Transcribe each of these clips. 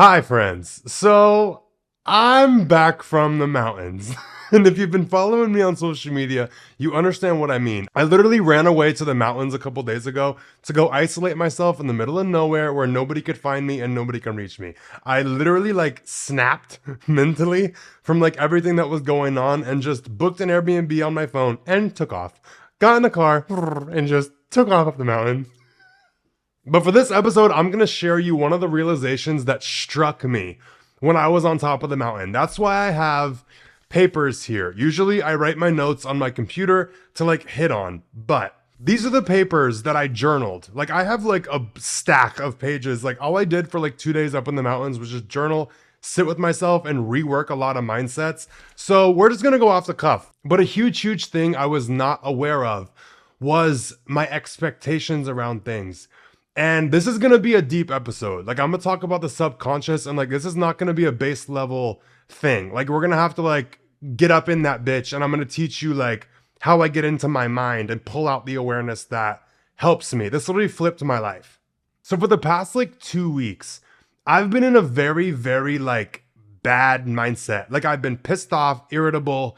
Hi friends, so I'm back from the mountains. And if you've been following me on social media, you understand what I mean. I literally ran away to the mountains a couple days ago to go isolate myself in the middle of nowhere where nobody could find me and nobody can reach me. I literally snapped mentally from everything that was going on and just booked an Airbnb on my phone and took off. Got in the car and just took off up the mountain. But for this episode, I'm going to share you one of the realizations that struck me when I was on top of the mountain. That's why I have papers here. Usually I write my notes on my computer to hit on, but these are the papers that I journaled. I have a stack of pages. All I did for 2 days up in the mountains was just journal, sit with myself and rework a lot of mindsets. So we're just going to go off the cuff. But a huge thing I was not aware of was my expectations around things. And this is going to be a deep episode. I'm going to talk about the subconscious and this is not going to be a base level thing. We're going to have to get up in that bitch and I'm going to teach you how I get into my mind and pull out the awareness that helps me. This literally flipped my life. So for the past 2 weeks, I've been in a very bad mindset. I've been pissed off, irritable.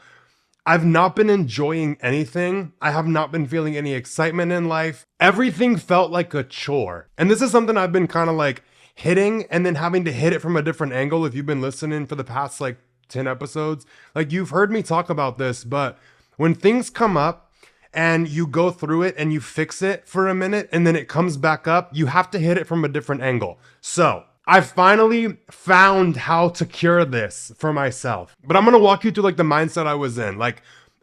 I've not been enjoying anything. I have not been feeling any excitement in life. Everything felt like a chore. And this is something I've been kind of hitting and then having to hit it from a different angle. If you've been listening for the past 10 episodes, you've heard me talk about this, but when things come up and you go through it and you fix it for a minute and then it comes back up, you have to hit it from a different angle. So I finally found how to cure this for myself. But I'm going to walk you through the mindset I was in.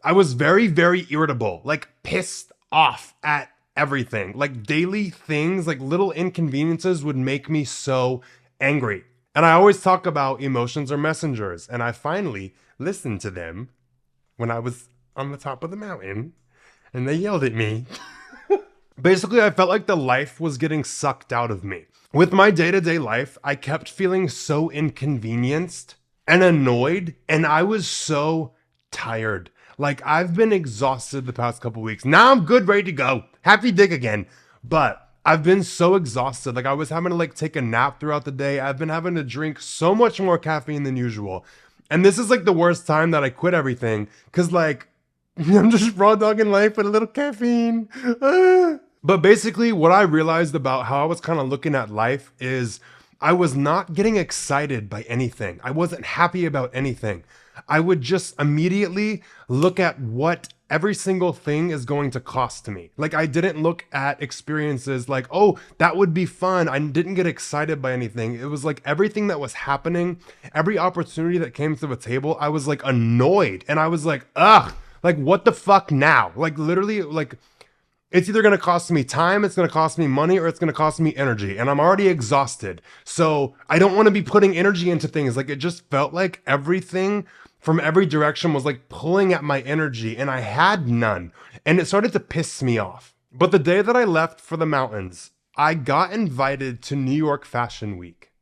I was very irritable, pissed off at everything. Daily things, little inconveniences would make me so angry. And I always talk about emotions are messengers. And I finally listened to them when I was on the top of the mountain and they yelled at me. Basically, I felt like the life was getting sucked out of me. With my day-to-day life, I kept feeling so inconvenienced and annoyed, and I was so tired. I've been exhausted the past couple weeks. Now I'm good, ready to go. Happy dick again. But I've been so exhausted. I was having to take a nap throughout the day. I've been having to drink so much more caffeine than usual. And this is the worst time that I quit everything, because I'm just raw dogging life with a little caffeine. But basically what I realized about how I was kind of looking at life is I was not getting excited by anything. I wasn't happy about anything. I would just immediately look at what every single thing is going to cost me. I didn't look at experiences oh, that would be fun. I didn't get excited by anything. It was everything that was happening, every opportunity that came to the table, I was annoyed. And I was ugh, what the fuck now? Literally, it's either going to cost me time, it's going to cost me money, or it's going to cost me energy. And I'm already exhausted. So I don't want to be putting energy into things. It just felt like everything from every direction was pulling at my energy and I had none. And it started to piss me off. But the day that I left for the mountains, I got invited to New York Fashion Week.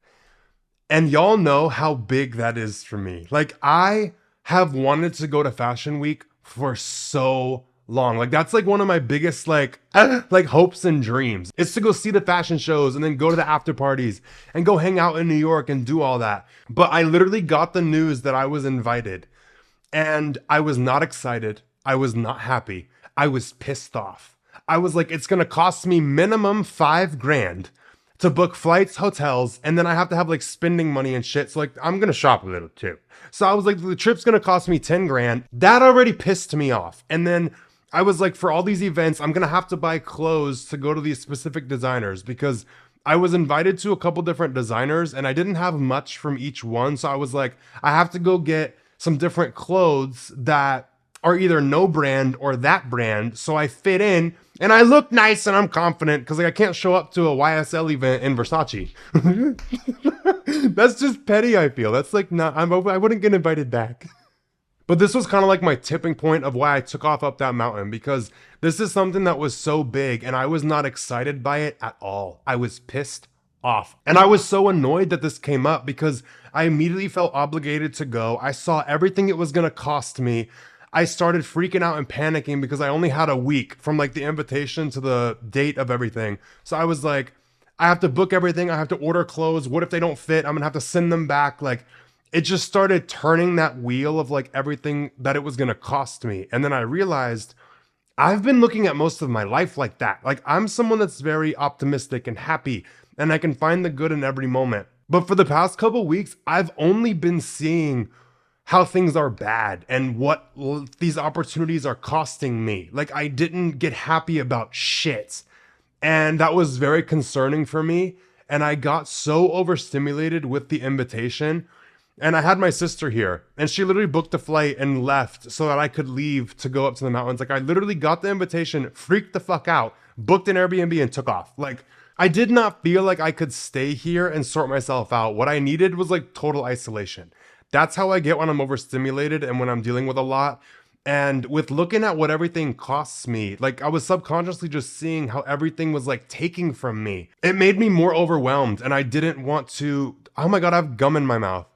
And y'all know how big that is for me. I have wanted to go to Fashion Week for so long. That's one of my biggest hopes and dreams. It's to go see the fashion shows and then go to the after parties and go hang out in New York and do all that. But I literally got the news that I was invited and I was not excited. I was not happy. I was pissed off. I was it's gonna cost me minimum $5,000 to book flights, hotels, and then I have to have spending money and shit. So I'm gonna shop a little too. So I was the trip's gonna cost me $10,000. That already pissed me off. And then I was for all these events, I'm going to have to buy clothes to go to these specific designers because I was invited to a couple different designers and I didn't have much from each one. So I was I have to go get some different clothes that are either no brand or that brand. So I fit in and I look nice and I'm confident because I can't show up to a YSL event in Versace. That's just petty, I feel. That's not, I wouldn't get invited back. But this was kind of my tipping point of why I took off up that mountain, because this is something that was so big and I was not excited by it at all. I was pissed off. And I was so annoyed that this came up because I immediately felt obligated to go. I saw everything it was going to cost me. I started freaking out and panicking because I only had a week from the invitation to the date of everything. So I was I have to book everything. I have to order clothes. What if they don't fit? I'm gonna have to send them back. Like, it just started turning that wheel of like everything that it was gonna cost me. And then I realized I've been looking at most of my life like that. Like, I'm someone that's very optimistic and happy, and I can find the good in every moment. But for the past couple weeks, I've only been seeing how things are bad and what these opportunities are costing me. Like, I didn't get happy about shit. And that was very concerning for me. And I got so overstimulated with the invitation. And I had my sister here, and she literally booked a flight and left so that I could leave to go up to the mountains. Like, I literally got the invitation, freaked the fuck out, booked an Airbnb, and took off. Like, I did not feel like I could stay here and sort myself out. What I needed was like total isolation. That's how I get when I'm overstimulated and when I'm dealing with a lot. And with looking at what everything costs me, like, I was subconsciously just seeing how everything was like taking from me. It made me more overwhelmed, and I didn't want to. Oh my God, I have gum in my mouth.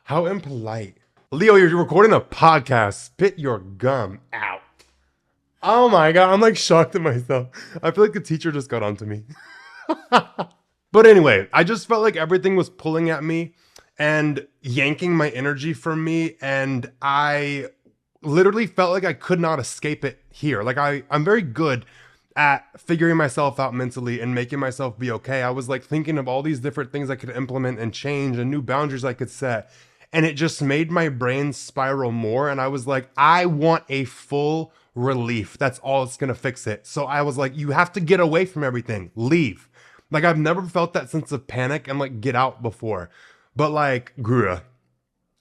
How impolite. Leo, you're recording a podcast. Spit your gum out. Oh my God, I'm like shocked at myself. I feel like the teacher just got onto me. But anyway, I just felt like everything was pulling at me and yanking my energy from me. And I literally felt like I could not escape it here. Like, I'm very good at figuring myself out mentally and making myself be okay. I was like thinking of all these different things I could implement and change and new boundaries I could set. And it just made my brain spiral more. And I was like, I want a full relief. That's all it's going to fix it. So I was like, you have to get away from everything. Leave. Like, I've never felt that sense of panic and like get out before. But like,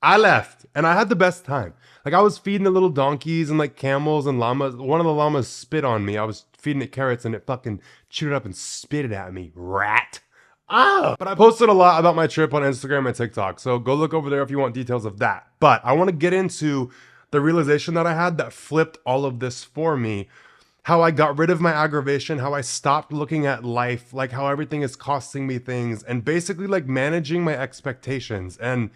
I left and I had the best time. Like, I was feeding the little donkeys and like camels and llamas. One of the llamas spit on me. I was feeding it carrots and it fucking chewed it up and spit it at me. Rat. Ah! But I posted a lot about my trip on Instagram and TikTok. So go look over there if you want details of that. But I want to get into the realization that I had that flipped all of this for me. How I got rid of my aggravation, how I stopped looking at life, like how everything is costing me things, and basically like managing my expectations. And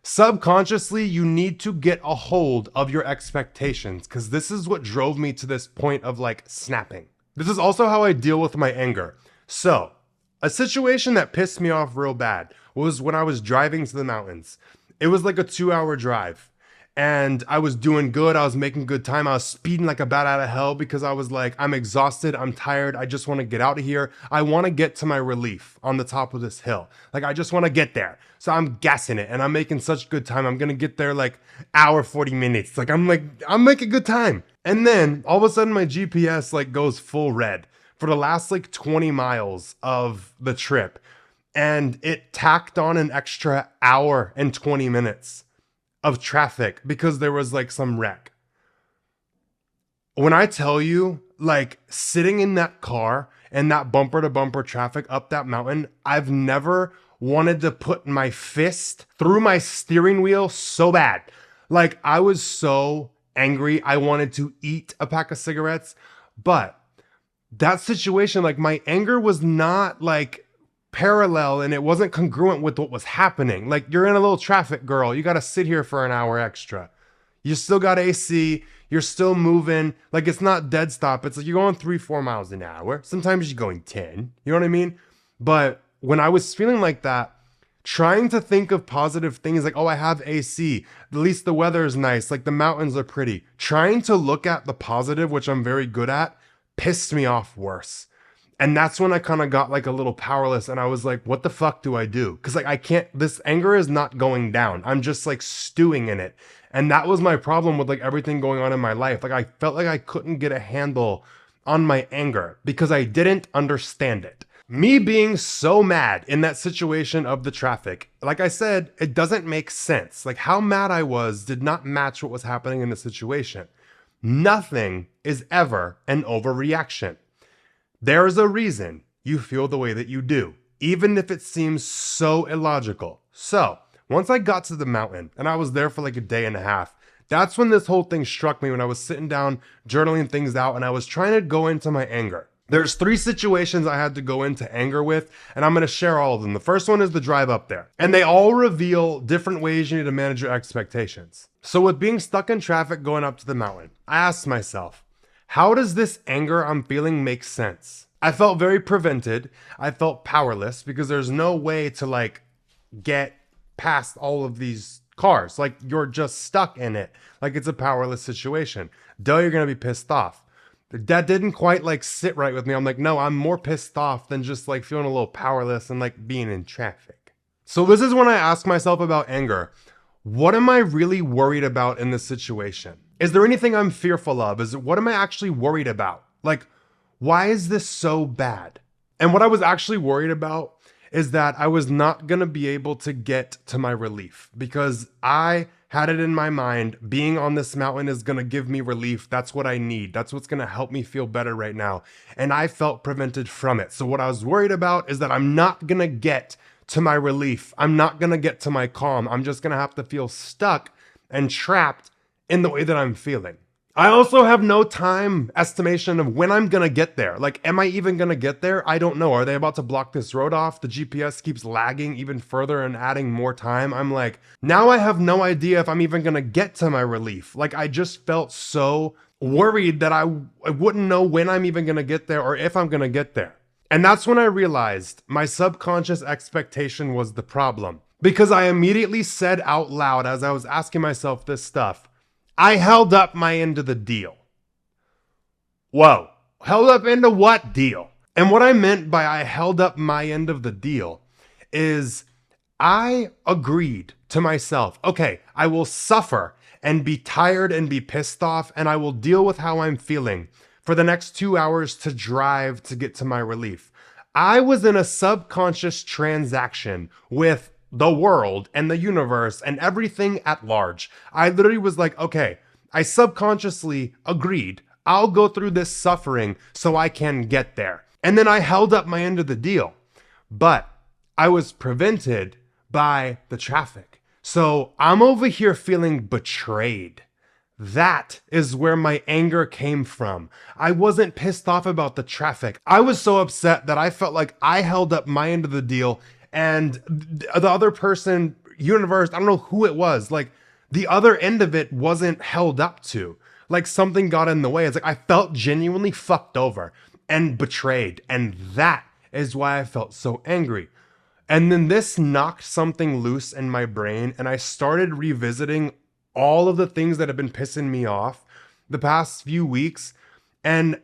subconsciously, you need to get a hold of your expectations, because this is what drove me to this point of like snapping. This is also how I deal with my anger. So, a situation that pissed me off real bad was when I was driving to the mountains. It was like a 2-hour drive. And I was doing good. I was making good time. I was speeding like a bat out of hell because I was like, I'm exhausted. I'm tired. I just want to get out of here. I want to get to my relief on the top of this hill. Like, I just want to get there. So I'm gassing it and I'm making such good time. I'm going to get there like hour, 40 minutes. Like, I'm making good time. And then all of a sudden my GPS like goes full red for the last like 20 miles of the trip. And it tacked on an extra hour and 20 minutes of traffic because there was like some wreck. When I tell you, like, sitting in that car and that bumper to bumper traffic up that mountain, I've never wanted to put my fist through my steering wheel so bad. Like, I was so angry. I wanted to eat a pack of cigarettes, but that situation, like, my anger was not like parallel and it wasn't congruent with what was happening. Like, you're in a little traffic, girl. You got to sit here for an hour extra. You still got AC. You're still moving. Like, it's not dead stop. It's like you're going 3-4 miles an hour. Sometimes you're going 10. You know what I mean? But when I was feeling like that, trying to think of positive things like, oh, I have AC. At least the weather is nice. Like, the mountains are pretty. Trying to look at the positive, which I'm very good at, pissed me off worse. And that's when I kind of got like a little powerless and I was like, what the fuck do I do? Because like, I can't, this anger is not going down. I'm just like stewing in it. And that was my problem with like everything going on in my life. Like, I felt like I couldn't get a handle on my anger because I didn't understand it. Me being so mad in that situation of the traffic, like I said, it doesn't make sense. Like, how mad I was did not match what was happening in the situation. Nothing is ever an overreaction. There's a reason you feel the way that you do, even if it seems so illogical. So, once I got to the mountain, and I was there for like a day and a half, that's when this whole thing struck me when I was sitting down, journaling things out, and I was trying to go into my anger. There's 3 situations I had to go into anger with, and I'm going to share all of them. The first one is the drive up there, and they all reveal different ways you need to manage your expectations. So with being stuck in traffic going up to the mountain, I asked myself, how does this anger I'm feeling make sense? I felt very prevented. I felt powerless because there's no way to like get past all of these cars. Like you're just stuck in it. Like it's a powerless situation. Duh, you're going to be pissed off. That didn't quite like sit right with me. I'm like, no, I'm more pissed off than just like feeling a little powerless and like being in traffic. So this is when I ask myself about anger. What am I really worried about in this situation? Is there anything I'm fearful of? What am I actually worried about? Like, why is this so bad? And what I was actually worried about is that I was not going to be able to get to my relief because I had it in my mind, being on this mountain is going to give me relief. That's what I need. That's what's going to help me feel better right now. And I felt prevented from it. So what I was worried about is that I'm not going to get to my relief. I'm not going to get to my calm. I'm just going to have to feel stuck and trapped in the way that I'm feeling. I also have no time estimation of when I'm gonna get there. Like, am I even gonna get there? I don't know. Are they about to block this road off? The GPS keeps lagging even further and adding more time. I'm like, now I have no idea if I'm even gonna get to my relief. Like, I just felt so worried that I wouldn't know when I'm even gonna get there or if I'm gonna get there. And that's when I realized my subconscious expectation was the problem. Because I immediately said out loud as I was asking myself this stuff, I held up my end of the deal. Whoa, held up into what deal? And what I meant by I held up my end of the deal is I agreed to myself, okay, I will suffer and be tired and be pissed off, and I will deal with how I'm feeling for the next 2 hours to drive to get to my relief. I was in a subconscious transaction with the world and the universe and everything at large. I literally was like, okay, I subconsciously agreed. I'll go through this suffering so I can get there. And then I held up my end of the deal. But I was prevented by the traffic. So I'm over here feeling betrayed. That is where my anger came from. I wasn't pissed off about the traffic. I was so upset that I felt like I held up my end of the deal and the other person, universe, I don't know who it was, like the other end of it wasn't held up to. Like something got in the way. It's like I felt genuinely fucked over and betrayed. And that is why I felt so angry. And then this knocked something loose in my brain and I started revisiting all of the things that have been pissing me off the past few weeks. And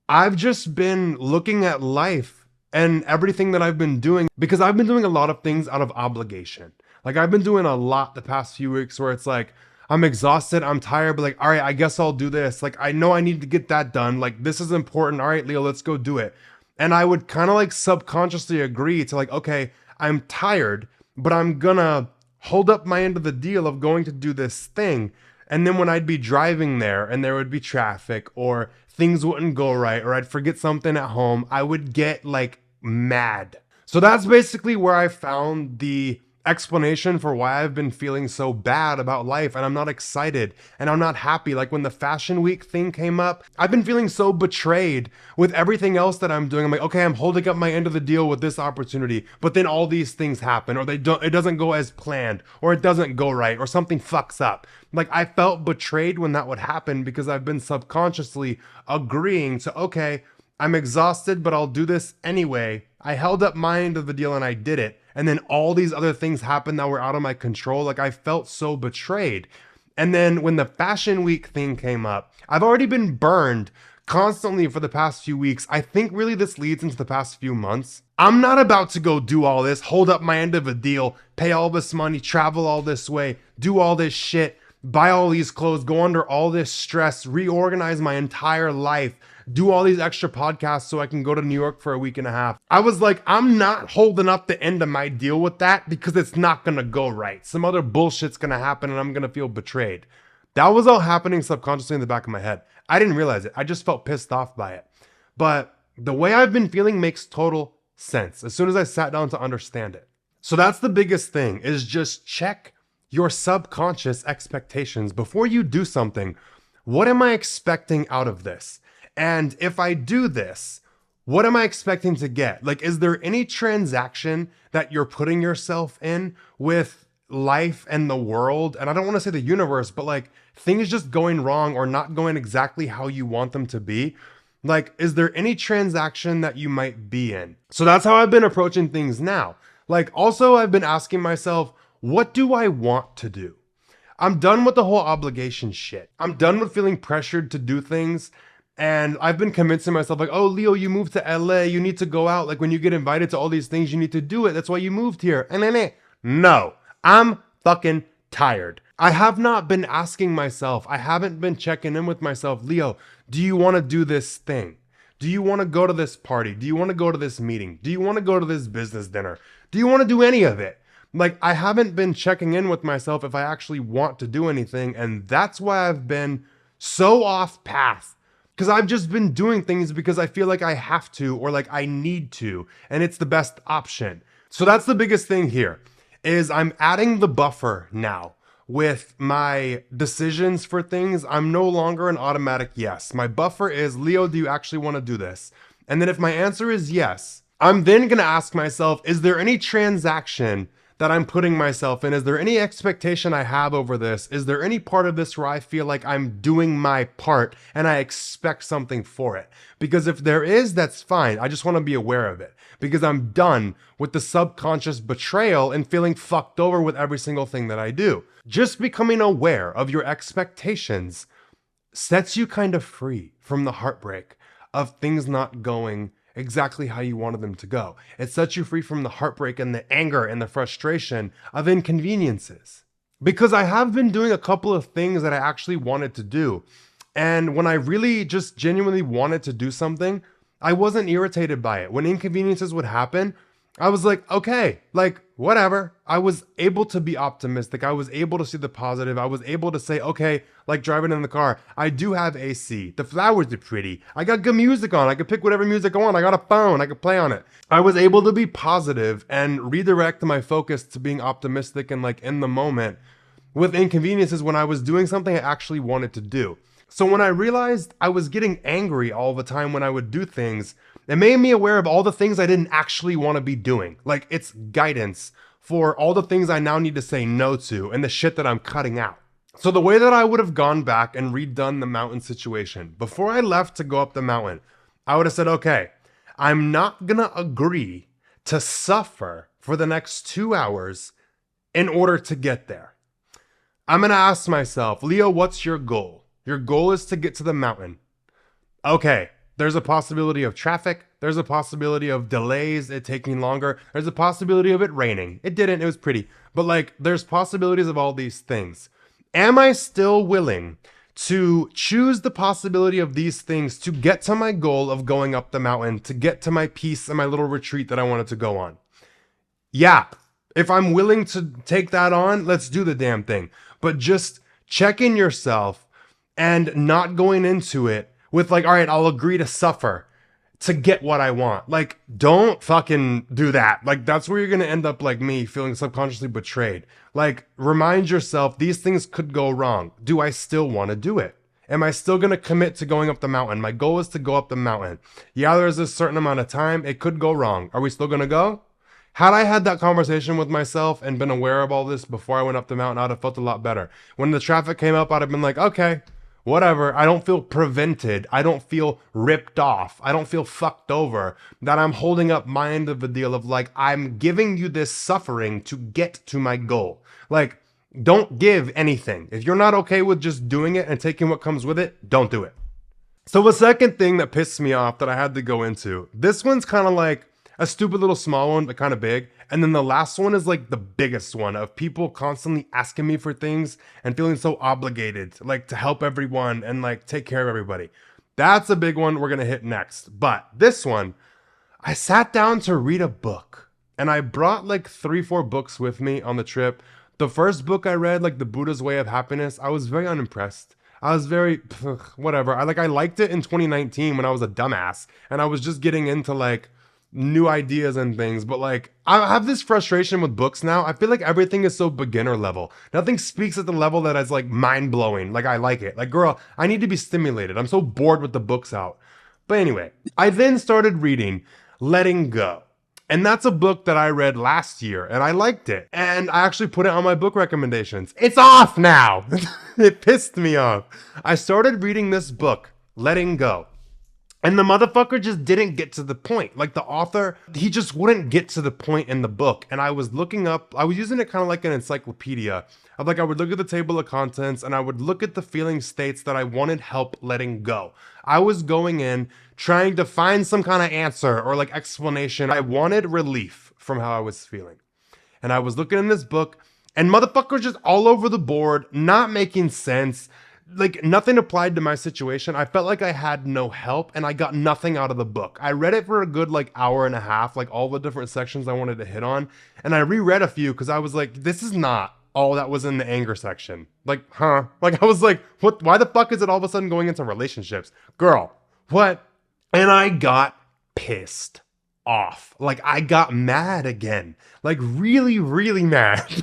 I've just been looking at life and everything that I've been doing, because I've been doing a lot of things out of obligation. Like I've been doing a lot the past few weeks where it's like, I'm exhausted, I'm tired, but like, all right, I guess I'll do this. Like, I know I need to get that done. Like, this is important. All right, Leo, let's go do it. And I would kind of like subconsciously agree to like, okay, I'm tired, but I'm gonna hold up my end of the deal of going to do this thing. And then when I'd be driving there and there would be traffic or things wouldn't go right or I'd forget something at home, I would get like mad. So that's basically where I found the explanation for why I've been feeling so bad about life and I'm not excited and I'm not happy. Like when the fashion week thing came up, I've been feeling so betrayed with everything else that I'm doing. I'm like, okay, I'm holding up my end of the deal with this opportunity, but then all these things happen or it doesn't go as planned or it doesn't go right or something fucks up. Like I felt betrayed when that would happen because I've been subconsciously agreeing to, okay, I'm exhausted, but I'll do this anyway. I held up my end of the deal and I did it. And then all these other things happened that were out of my control. Like I felt so betrayed. And then when the fashion week thing came up, I've already been burned constantly for the past few weeks. I think really this leads into the past few months. I'm not about to go do all this, hold up my end of a deal, pay all this money, travel all this way, do all this shit, buy all these clothes, go under all this stress, reorganize my entire life, do all these extra podcasts so I can go to New York for a week and a half. I was like, I'm not holding up the end of my deal with that because it's not gonna go right. Some other bullshit's gonna happen and I'm gonna feel betrayed. That was all happening subconsciously in the back of my head. I didn't realize it. I just felt pissed off by it. But the way I've been feeling makes total sense as soon as I sat down to understand it. So that's the biggest thing, is just check your subconscious expectations before you do something. What am I expecting out of this? And if I do this, what am I expecting to get? Like, is there any transaction that you're putting yourself in with life and the world? And I don't want to say the universe, but like things just going wrong or not going exactly how you want them to be. Like, is there any transaction that you might be in? So that's how I've been approaching things now. Like, also, I've been asking myself, what do I want to do? I'm done with the whole obligation shit. I'm done with feeling pressured to do things. And I've been convincing myself, like, oh, Leo, you moved to LA. You need to go out. Like, when you get invited to all these things, you need to do it. That's why you moved here. And no, I'm fucking tired. I have not been asking myself, I haven't been checking in with myself, Leo, do you want to do this thing? Do you want to go to this party? Do you want to go to this meeting? Do you want to go to this business dinner? Do you want to do any of it? Like, I haven't been checking in with myself if I actually want to do anything. And that's why I've been so off path. Because I've just been doing things because I feel like I have to or like I need to. And it's the best option. So that's the biggest thing here is I'm adding the buffer now. With my decisions for things, I'm no longer an automatic yes. My buffer is, Leo, do you actually want to do this? And then if my answer is yes, I'm then going to ask myself, is there any transaction that I'm putting myself in? Is there any expectation I have over this? Is there any part of this where I feel like I'm doing my part and I expect something for it? Because if there is, that's fine. I just want to be aware of it because I'm done with the subconscious betrayal and feeling fucked over with every single thing that I do. Just becoming aware of your expectations sets you kind of free from the heartbreak of things not going exactly how you wanted them to go. It sets you free from the heartbreak and the anger and the frustration of inconveniences. Because I have been doing a couple of things that I actually wanted to do. And when I really just genuinely wanted to do something, I wasn't irritated by it. When inconveniences would happen, I was like, okay, like whatever. I was able to be optimistic. I was able to see the positive. I was able to say, okay, like driving in the car, I do have AC. The flowers are pretty. I got good music on. I could pick whatever music I want. I got a phone. I could play on it. I was able to be positive and redirect my focus to being optimistic and like in the moment with inconveniences when I was doing something I actually wanted to do. So when I realized I was getting angry all the time when I would do things, it made me aware of all the things I didn't actually want to be doing. Like it's guidance for all the things I now need to say no to and the shit that I'm cutting out. So the way that I would have gone back and redone the mountain situation, before I left to go up the mountain, I would have said, okay, I'm not gonna agree to suffer for the next 2 hours in order to get there. I'm gonna ask myself, Leo, what's your goal? Your goal is to get to the mountain. Okay, there's a possibility of traffic. There's a possibility of delays, it taking longer. There's a possibility of it raining. It didn't, it was pretty. But like, there's possibilities of all these things. Am I still willing to choose the possibility of these things to get to my goal of going up the mountain, to get to my peace and my little retreat that I wanted to go on? Yeah, if I'm willing to take that on, let's do the damn thing. But just check in yourself and not going into it with like, all right, I'll agree to suffer to get what I want. Like, don't fucking do that. Like, that's where you're going to end up like me, feeling subconsciously betrayed. Like, remind yourself, these things could go wrong. Do I still want to do it? Am I still going to commit to going up the mountain? My goal is to go up the mountain. Yeah, there's a certain amount of time. It could go wrong. Are we still going to go? Had I had that conversation with myself and been aware of all this before I went up the mountain, I'd have felt a lot better. When the traffic came up, I'd have been like, okay, whatever. I don't feel prevented. I don't feel ripped off. I don't feel fucked over that I'm holding up my end of the deal of like, I'm giving you this suffering to get to my goal. Like, don't give anything. If you're not okay with just doing it and taking what comes with it, don't do it. So the second thing that pissed me off that I had to go into, this one's kind of like a stupid little small one, but kind of big. And then the last one is like the biggest one of people constantly asking me for things and feeling so obligated, like to help everyone and like take care of everybody. That's a big one we're going to hit next. But this one, I sat down to read a book and I brought like 3-4 books with me on the trip. The first book I read, like The Buddha's Way of Happiness, I was very unimpressed. I was very, whatever. I liked it in 2019 when I was a dumbass and I was just getting into like new ideas and things, but like I have this frustration with books now. I feel like everything is so beginner level. Nothing speaks at the level that is like mind blowing. Like I like it. Like girl, I need to be stimulated. I'm so bored with the books out. But anyway, I then started reading Letting Go. And that's a book that I read last year and I liked it. And I actually put it on my book recommendations. It's off now. It pissed me off. I started reading this book, Letting Go. And the motherfucker just didn't get to the point. Like the author, he just wouldn't get to the point in the book. And I was looking up, I was using it kind of like an encyclopedia. Of like, I would look at the table of contents and I would look at the feeling states that I wanted help letting go. I was going in trying to find some kind of answer or like explanation. I wanted relief from how I was feeling. And I was looking in this book and motherfuckers just all over the board, not making sense. Like nothing applied to my situation. I felt like I had no help and I got nothing out of the book. I read it for a good like hour and a half, like all the different sections I wanted to hit on. And I reread a few because I was like, this is not all that was in the anger section. Like, huh? Like I was like, what? Why the fuck is it all of a sudden going into relationships? Girl, what? And I got pissed off. Like I got mad again. Like really, really mad.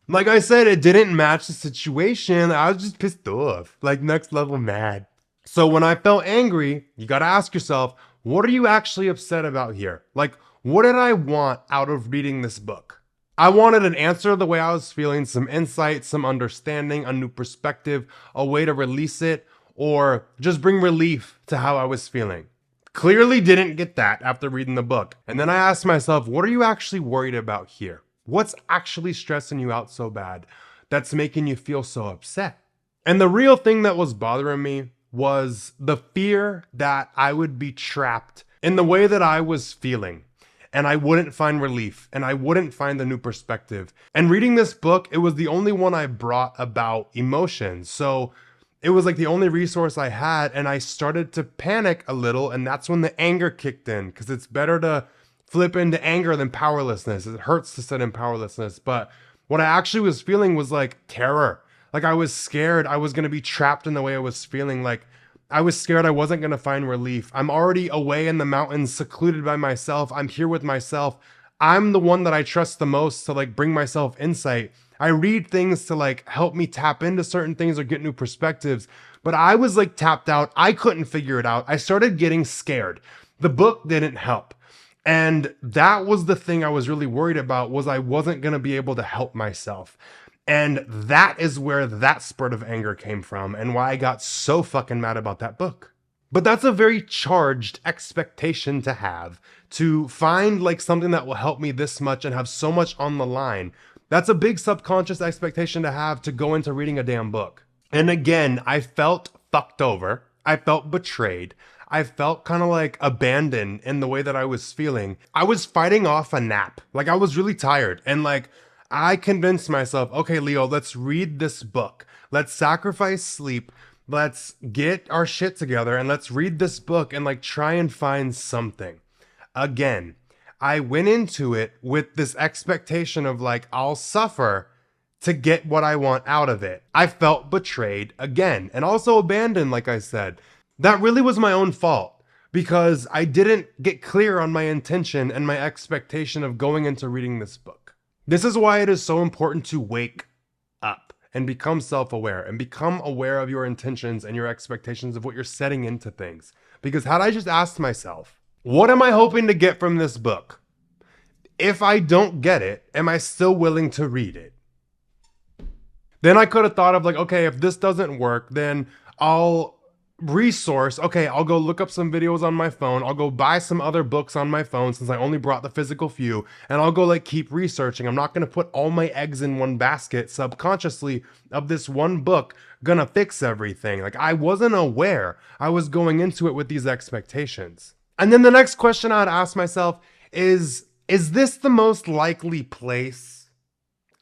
Like I said, it didn't match the situation. I was just pissed off, like next level mad. So when I felt angry, you gotta ask yourself, what are you actually upset about here? Like, what did I want out of reading this book? I wanted an answer to the way I was feeling, some insight, some understanding, a new perspective, a way to release it, or just bring relief to how I was feeling. Clearly didn't get that after reading the book. And then I asked myself, what are you actually worried about here? What's actually stressing you out so bad that's making you feel so upset? And the real thing that was bothering me was the fear that I would be trapped in the way that I was feeling and I wouldn't find relief and I wouldn't find the new perspective. And reading this book, it was the only one I brought about emotions. So it was like the only resource I had and I started to panic a little and that's when the anger kicked in because it's better to flip into anger than powerlessness. It hurts to sit in powerlessness. But what I actually was feeling was like terror. Like I was scared I was going to be trapped in the way I was feeling. Like I was scared I wasn't going to find relief. I'm already away in the mountains, secluded by myself. I'm here with myself. I'm the one that I trust the most to like bring myself insight. I read things to like help me tap into certain things or get new perspectives. But I was like tapped out. I couldn't figure it out. I started getting scared. The book didn't help. And that was the thing I was really worried about was I wasn't going to be able to help myself. And that is where that spurt of anger came from and why I got so fucking mad about that book. But that's a very charged expectation to have, to find like something that will help me this much and have so much on the line. That's a big subconscious expectation to have to go into reading a damn book. And again, I felt fucked over. I felt betrayed. I felt kind of like abandoned in the way that I was feeling. I was fighting off a nap. Like I was really tired. And like I convinced myself, okay, Leo, let's read this book. Let's sacrifice sleep. Let's get our shit together and let's read this book and like try and find something. Again, I went into it with this expectation of like, I'll suffer to get what I want out of it. I felt betrayed again and also abandoned, like I said. That really was my own fault because I didn't get clear on my intention and my expectation of going into reading this book. This is why it is so important to wake up and become self-aware and become aware of your intentions and your expectations of what you're setting into things. Because had I just asked myself, what am I hoping to get from this book? If I don't get it, am I still willing to read it? Then I could have thought of like, okay, if this doesn't work, then I'll I'll go look up some videos on my phone. I'll go buy some other books on my phone since I only brought the physical few. And I'll go like keep researching. I'm not going to put all my eggs in one basket subconsciously of this one book gonna fix everything. Like I wasn't aware I was going into it with these expectations. And then the next question I'd ask myself is this the most likely place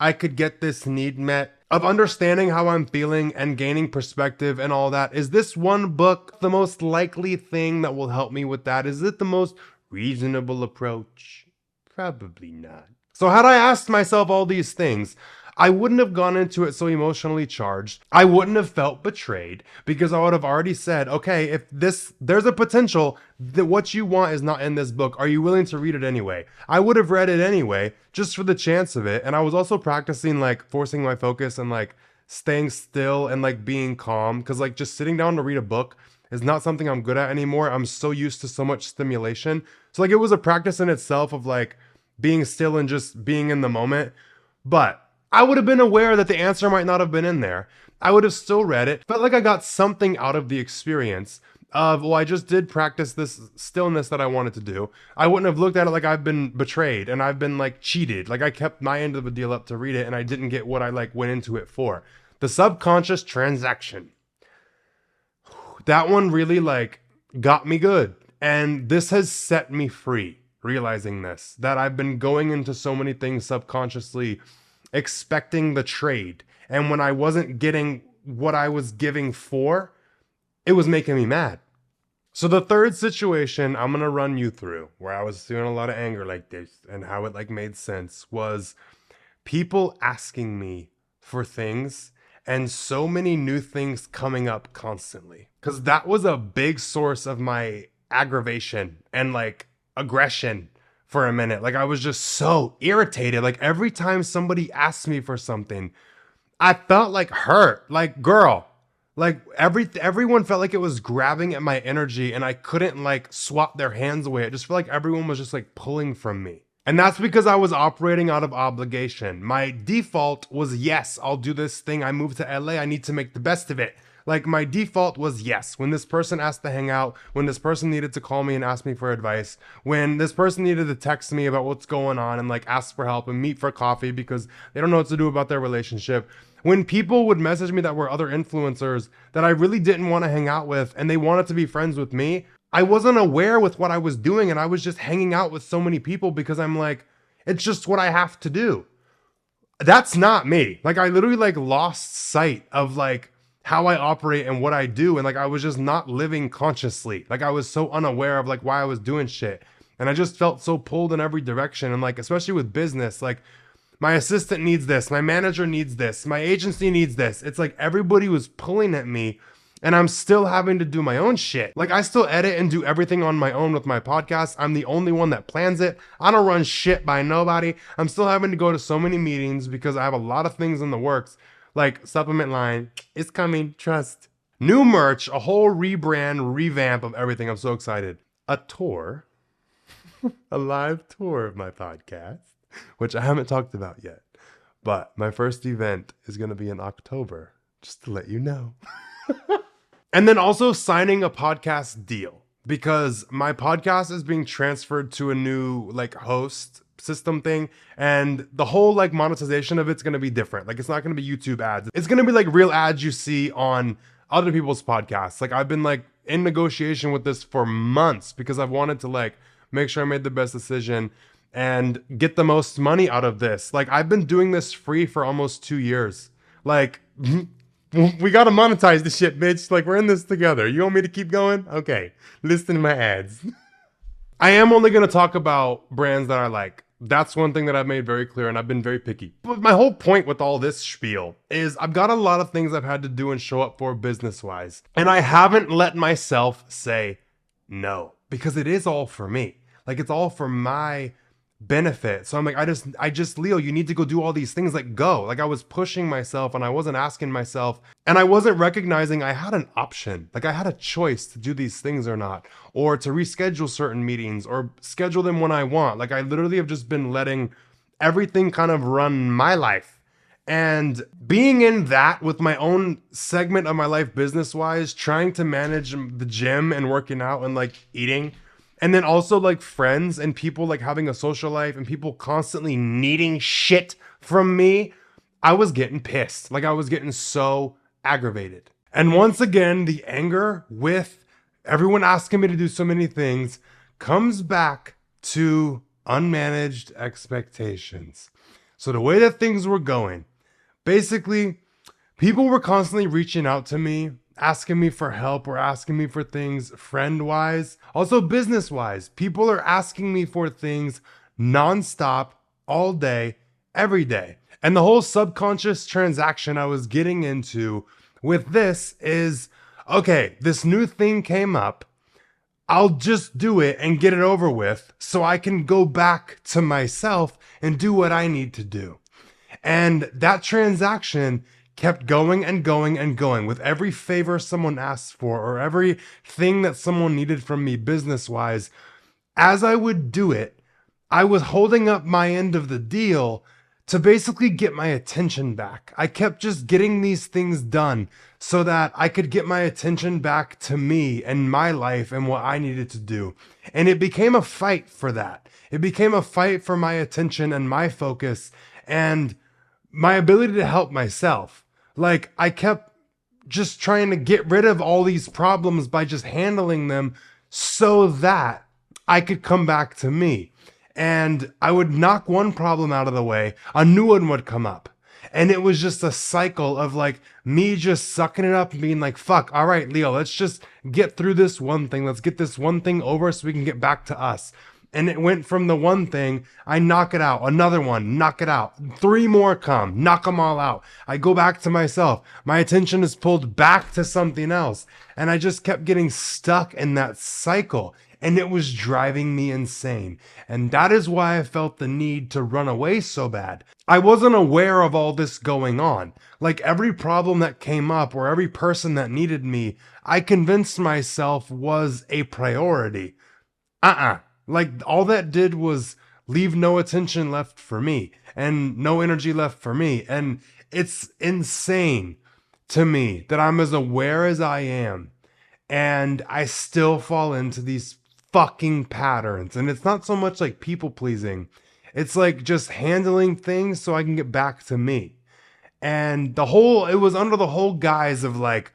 I could get this need met? Of understanding how I'm feeling and gaining perspective and all that. Is this one book the most likely thing that will help me with that? Is it the most reasonable approach? Probably not. So had I asked myself all these things, I wouldn't have gone into it so emotionally charged. I wouldn't have felt betrayed because I would have already said, okay, if there's a potential that what you want is not in this book, are you willing to read it anyway? I would have read it anyway, just for the chance of it. And I was also practicing like forcing my focus and like staying still and like being calm. Cause like just sitting down to read a book is not something I'm good at anymore. I'm so used to so much stimulation. So like it was a practice in itself of like being still and just being in the moment. But I would have been aware that the answer might not have been in there. I would have still read it. Felt like I got something out of the experience. of, well, I just did practice this stillness that I wanted to do. I wouldn't have looked at it like I've been betrayed and I've been like cheated. Like I kept my end of the deal up to read it and I didn't get what I like went into it for. The subconscious transaction. That one really like got me good. And this has set me free, realizing this, that I've been going into so many things subconsciously expecting the trade. And when I wasn't getting what I was giving for, it was making me mad. So the third situation I'm going to run you through where I was feeling a lot of anger like this and how it like made sense was people asking me for things and so many new things coming up constantly. Because that was a big source of my aggravation and like aggression for a minute. Like I was just so irritated. Like every time somebody asked me for something, I felt like hurt. Like, girl, like everyone felt like it was grabbing at my energy and I couldn't like swap their hands away. It just felt like everyone was just like pulling from me. And that's because I was operating out of obligation. My default was, yes, I'll do this thing. I moved to LA. I need to make the best of it. Like my default was yes. When this person asked to hang out, when this person needed to call me and ask me for advice, when this person needed to text me about what's going on and like ask for help and meet for coffee because they don't know what to do about their relationship. When people would message me that were other influencers that I really didn't want to hang out with and they wanted to be friends with me, I wasn't aware with what I was doing and I was just hanging out with so many people because I'm like, it's just what I have to do. That's not me. Like I literally like lost sight of like how I operate and what I do. And like, I was just not living consciously. Like I was so unaware of like why I was doing shit. And I just felt so pulled in every direction. And like, especially with business, like my assistant needs this, my manager needs this, my agency needs this. It's like everybody was pulling at me and I'm still having to do my own shit. Like I still edit and do everything on my own with my podcast. I'm the only one that plans it. I don't run shit by nobody. I'm still having to go to so many meetings because I have a lot of things in the works. Like supplement line, it's coming, trust. New merch, a whole rebrand, revamp of everything. I'm so excited. A tour, a live tour of my podcast, which I haven't talked about yet. But my first event is going to be in October, just to let you know. And then also signing a podcast deal because my podcast is being transferred to a new like host system thing. And the whole like monetization of it's going to be different. Like it's not going to be YouTube ads. It's going to be like real ads you see on other people's podcasts. Like I've been like in negotiation with this for months because I've wanted to like make sure I made the best decision and get the most money out of this. Like I've been doing this free for almost 2 years. Like we got to monetize this shit, bitch. Like we're in this together. You want me to keep going? Okay. Listen to my ads. I am only going to talk about brands that I like. That's one thing that I've made very clear and I've been very picky. But my whole point with all this spiel is I've got a lot of things I've had to do and show up for business-wise. And I haven't let myself say no because it is all for me. Like it's all for my benefit. So I'm like, I just, Leo, you need to go do all these things. Like go. Like I was pushing myself and I wasn't asking myself and I wasn't recognizing I had an option. Like I had a choice to do these things or not, or to reschedule certain meetings or schedule them when I want. Like I literally have just been letting everything kind of run my life. And being in that with my own segment of my life business wise, trying to manage the gym and working out and like eating. And then also like friends and people like having a social life and people constantly needing shit from me. I was getting pissed. Like I was getting so aggravated. And once again, the anger with everyone asking me to do so many things comes back to unmanaged expectations. So the way that things were going, basically, people were constantly reaching out to me, asking me for help or asking me for things friend-wise, also business-wise. People are asking me for things nonstop, all day, every day. And the whole subconscious transaction I was getting into with this is, okay, this new thing came up. I'll just do it and get it over with so I can go back to myself and do what I need to do. And that transaction kept going and going and going with every favor someone asked for or everything that someone needed from me business-wise. As I would do it, I was holding up my end of the deal to basically get my attention back. I kept just getting these things done so that I could get my attention back to me and my life and what I needed to do. And it became a fight for that. It became a fight for my attention and my focus and my ability to help myself. Like, I kept just trying to get rid of all these problems by just handling them so that I could come back to me. And I would knock one problem out of the way, a new one would come up. And it was just a cycle of like me just sucking it up and being like, fuck, all right, Leo, let's just get through this one thing. Let's get this one thing over so we can get back to us. And it went from the one thing, I knock it out, another one, knock it out, 3 more come, knock them all out. I go back to myself. My attention is pulled back to something else. And I just kept getting stuck in that cycle. And it was driving me insane. And that is why I felt the need to run away so bad. I wasn't aware of all this going on. Like every problem that came up or every person that needed me, I convinced myself was a priority. Like all that did was leave no attention left for me and no energy left for me. And it's insane to me that I'm as aware as I am and I still fall into these fucking patterns. And it's not so much like people pleasing. It's like just handling things so I can get back to me. And it was under the whole guise of like,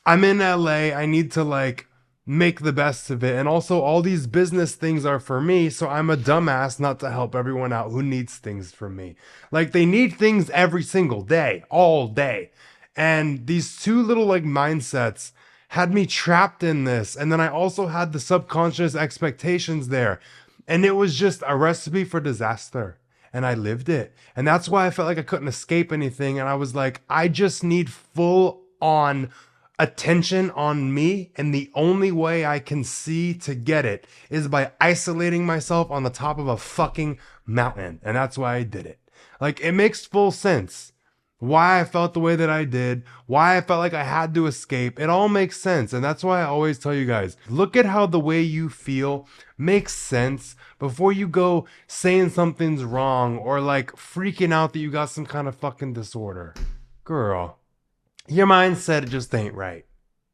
I'm in LA, I need to like make the best of it. And also all these business things are for me. So I'm a dumbass not to help everyone out who needs things from me. Like they need things every single day, all day. And these two little like mindsets had me trapped in this. And then I also had the subconscious expectations there. And it was just a recipe for disaster. And I lived it. And that's why I felt like I couldn't escape anything. And I was like, I just need full on attention on me. And the only way I can see to get it is by isolating myself on the top of a fucking mountain. And that's why I did it. Like, it makes full sense. Why I felt the way that I did, why I felt like I had to escape. It all makes sense. And that's why I always tell you guys, look at how the way you feel makes sense before you go saying something's wrong or like freaking out that you got some kind of fucking disorder. Girl, your mindset just ain't right.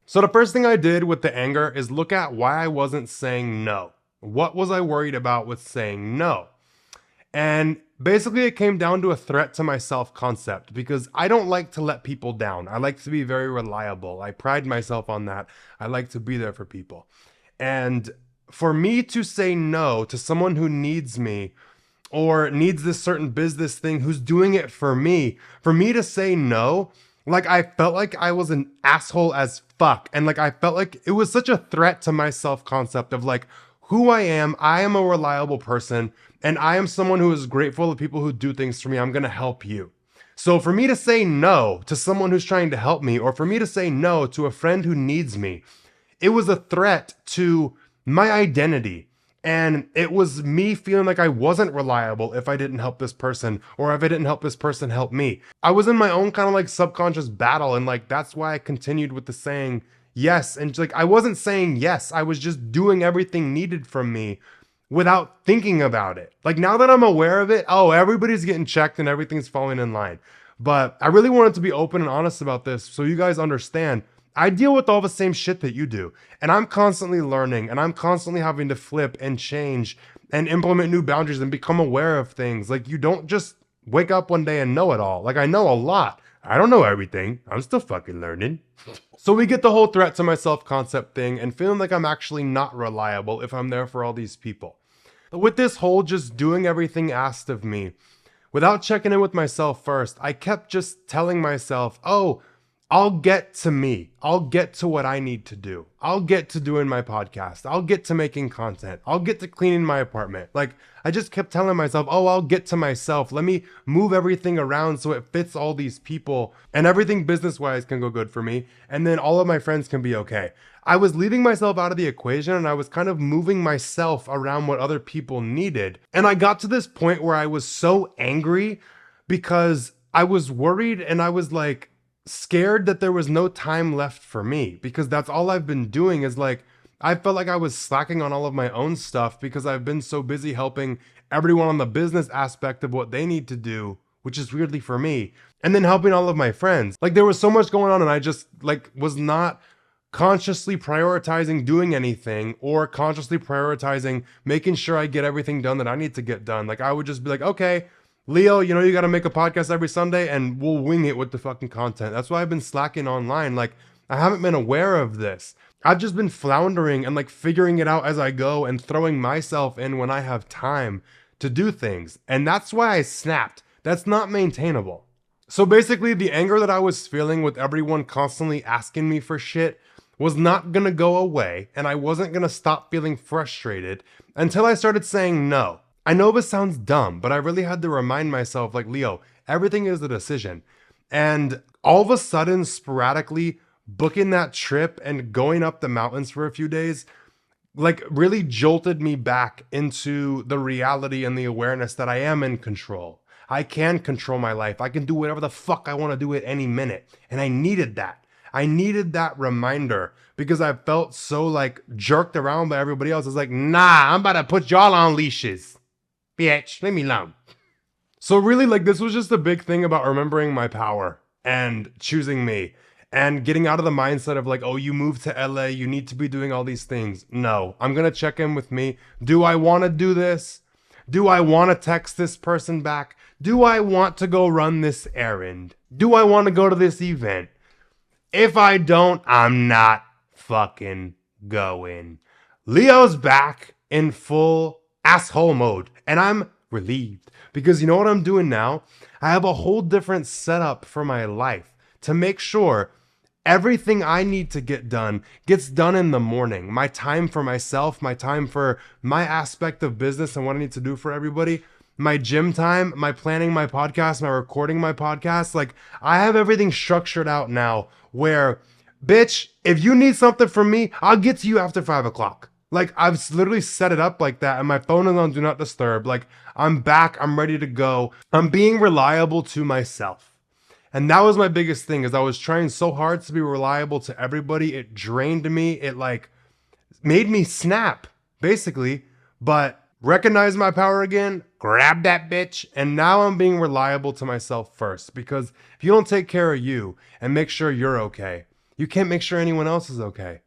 So the first thing I did with the anger is look at why I wasn't saying no. What was I worried about with saying no? And basically it came down to a threat to my self-concept because I don't like to let people down. I like to be very reliable. I pride myself on that. I like to be there for people. And for me to say no to someone who needs me or needs this certain business thing who's doing it for me to say no, like I felt like I was an asshole as fuck. And like I felt like it was such a threat to my self-concept of like who I am a reliable person. And I am someone who is grateful to people who do things for me. I'm going to help you. So for me to say no to someone who's trying to help me, or for me to say no to a friend who needs me, it was a threat to my identity. And it was me feeling like I wasn't reliable if I didn't help this person, or if I didn't help this person help me. I was in my own kind of like subconscious battle. And like, that's why I continued with the saying yes. And like, I wasn't saying yes. I was just doing everything needed from me without thinking about it. Like now that I'm aware of it, oh, everybody's getting checked and everything's falling in line. But I really wanted to be open and honest about this so you guys understand. I deal with all the same shit that you do. And I'm constantly learning and I'm constantly having to flip and change and implement new boundaries and become aware of things. Like you don't just wake up one day and know it all. Like I know a lot. I don't know everything. I'm still fucking learning. So we get the whole threat to my self-concept thing and feeling like I'm actually not reliable if I'm there for all these people. But with this whole just doing everything asked of me, without checking in with myself first, I kept just telling myself, oh, I'll get to me. I'll get to what I need to do. I'll get to doing my podcast. I'll get to making content. I'll get to cleaning my apartment. Like I just kept telling myself, oh, I'll get to myself. Let me move everything around so it fits all these people and everything business-wise can go good for me. And then all of my friends can be okay. I was leaving myself out of the equation and I was kind of moving myself around what other people needed. And I got to this point where I was so angry because I was worried and I was like, scared that there was no time left for me because that's all I've been doing is like, I felt like I was slacking on all of my own stuff because I've been so busy helping everyone on the business aspect of what they need to do which is weirdly for me, and then helping all of my friends. Like there was so much going on and I just like was not consciously prioritizing doing anything or consciously prioritizing making sure I get everything done that I need to get done. Like I would just be like, okay, Leo, you know, you got to make a podcast every Sunday and we'll wing it with the fucking content. That's why I've been slacking online. Like I haven't been aware of this. I've just been floundering and like figuring it out as I go and throwing myself in when I have time to do things. And that's why I snapped. That's not maintainable. So basically the anger that I was feeling with everyone constantly asking me for shit was not gonna go away, and I wasn't gonna stop feeling frustrated until I started saying no. I know this sounds dumb, but I really had to remind myself, like, Leo, everything is a decision. And all of a sudden, sporadically, booking that trip and going up the mountains for a few days, like, really jolted me back into the reality and the awareness that I am in control. I can control my life. I can do whatever the fuck I want to do at any minute. And I needed that. I needed that reminder because I felt so like jerked around by everybody else. It's like, nah, I'm about to put y'all on leashes. Bitch, leave me alone. So really, like, this was just a big thing about remembering my power and choosing me and getting out of the mindset of like, oh, you moved to LA, you need to be doing all these things. No, I'm going to check in with me. Do I want to do this? Do I want to text this person back? Do I want to go run this errand? Do I want to go to this event? If I don't, I'm not fucking going. Leo's back in full asshole mode, and I'm relieved because you know what I'm doing now? I have a whole different setup for my life to make sure everything I need to get done gets done in the morning. My time for myself, my time for my aspect of business and what I need to do for everybody, my gym time, my planning my podcast, my recording my podcast. Like I have everything structured out now where, bitch, if you need something from me, I'll get to you after 5 o'clock. Like I've literally set it up like that and my phone is on do not disturb. Like I'm back, I'm ready to go. I'm being reliable to myself. And that was my biggest thing is I was trying so hard to be reliable to everybody. It drained me. It like made me snap basically, but recognize my power again, grab that bitch. And now I'm being reliable to myself first because if you don't take care of you and make sure you're okay, you can't make sure anyone else is okay.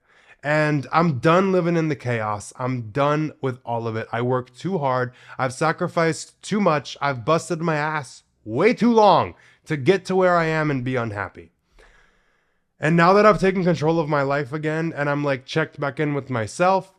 And I'm done living in the chaos. I'm done with all of it. I work too hard. I've sacrificed too much. I've busted my ass way too long to get to where I am and be unhappy. And now that I've taken control of my life again and I'm like checked back in with myself,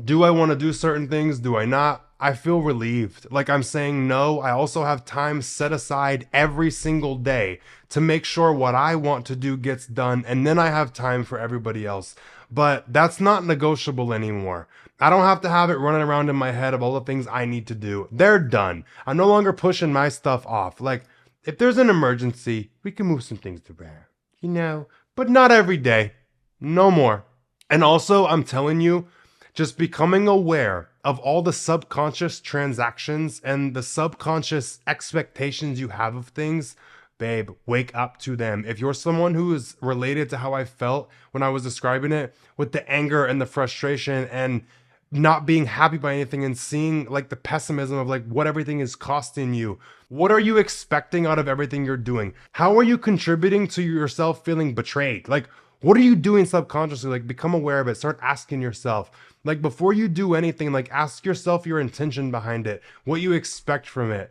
do I want to do certain things? Do I not? I feel relieved. Like I'm saying no. I also have time set aside every single day to make sure what I want to do gets done. And then I have time for everybody else. But that's not negotiable anymore. I don't have to have it running around in my head of all the things I need to do. They're done. I'm no longer pushing my stuff off. Like if there's an emergency, we can move some things around, you know, but not every day. No more. And also, I'm telling you, just becoming aware of all the subconscious transactions and the subconscious expectations you have of things, babe, wake up to them. If you're someone who is related to how I felt when I was describing it with the anger and the frustration and not being happy by anything and seeing like the pessimism of like what everything is costing you. What are you expecting out of everything you're doing? How are you contributing to yourself feeling betrayed? Like, what are you doing subconsciously? Like, become aware of it. Start asking yourself. Like, before you do anything, like, ask yourself your intention behind it, what you expect from it.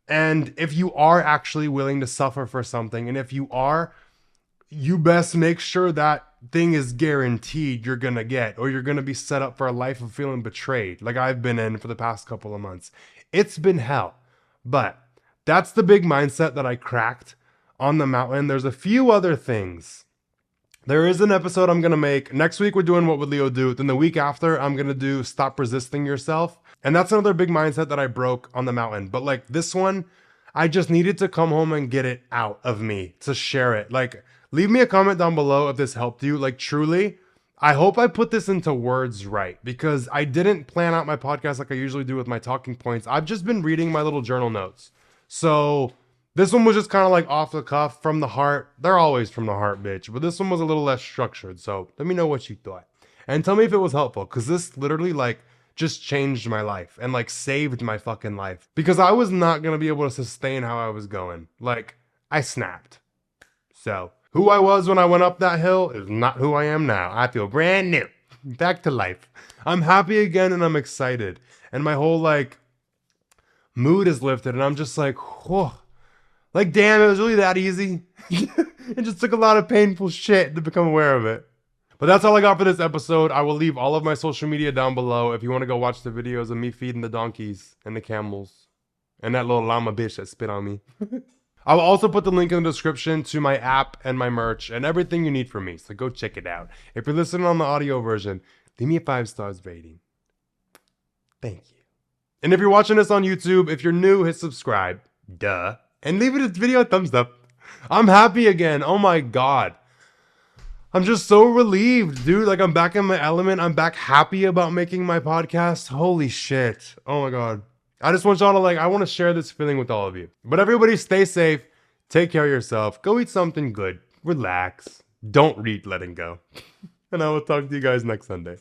And if you are actually willing to suffer for something, and if you are, you best make sure that thing is guaranteed you're gonna get, or you're gonna be set up for a life of feeling betrayed, like I've been in for the past couple of months. It's been hell. But that's the big mindset that I cracked on the mountain. There's a few other things. There is an episode I'm going to make. Next week, we're doing What Would Leo Do? Then the week after, I'm going to do Stop Resisting Yourself. And that's another big mindset that I broke on the mountain. But like this one, I just needed to come home and get it out of me to share it. Like, leave me a comment down below if this helped you. Like, truly, I hope I put this into words right because I didn't plan out my podcast like I usually do with my talking points. I've just been reading my little journal notes. So this one was just kind of like off the cuff, from the heart. They're always from the heart, bitch. But this one was a little less structured. So let me know what you thought. And tell me if it was helpful. Because this literally like just changed my life and like saved my fucking life, because I was not going to be able to sustain how I was going. Like, I snapped. So who I was when I went up that hill is not who I am now. I feel brand new, back to life. I'm happy again and I'm excited. And my whole like mood is lifted and I'm just like, whoa. Like, damn, it was really that easy. It just took a lot of painful shit to become aware of it. But that's all I got for this episode. I will leave all of my social media down below if you want to go watch the videos of me feeding the donkeys and the camels and that little llama bitch that spit on me. I will also put the link in the description to my app and my merch and everything you need from me, so go check it out. If you're listening on the audio version, leave me a 5-star rating. Thank you. And if you're watching this on YouTube, if you're new, hit subscribe. Duh. And leave this video a thumbs up. I'm happy again. Oh my God. I'm just so relieved, dude. Like, I'm back in my element. I'm back happy about making my podcast. Holy shit. Oh my God. I just want y'all to I want to share this feeling with all of you. But everybody stay safe. Take care of yourself. Go eat something good. Relax. Don't read letting go. And I will talk to you guys next Sunday.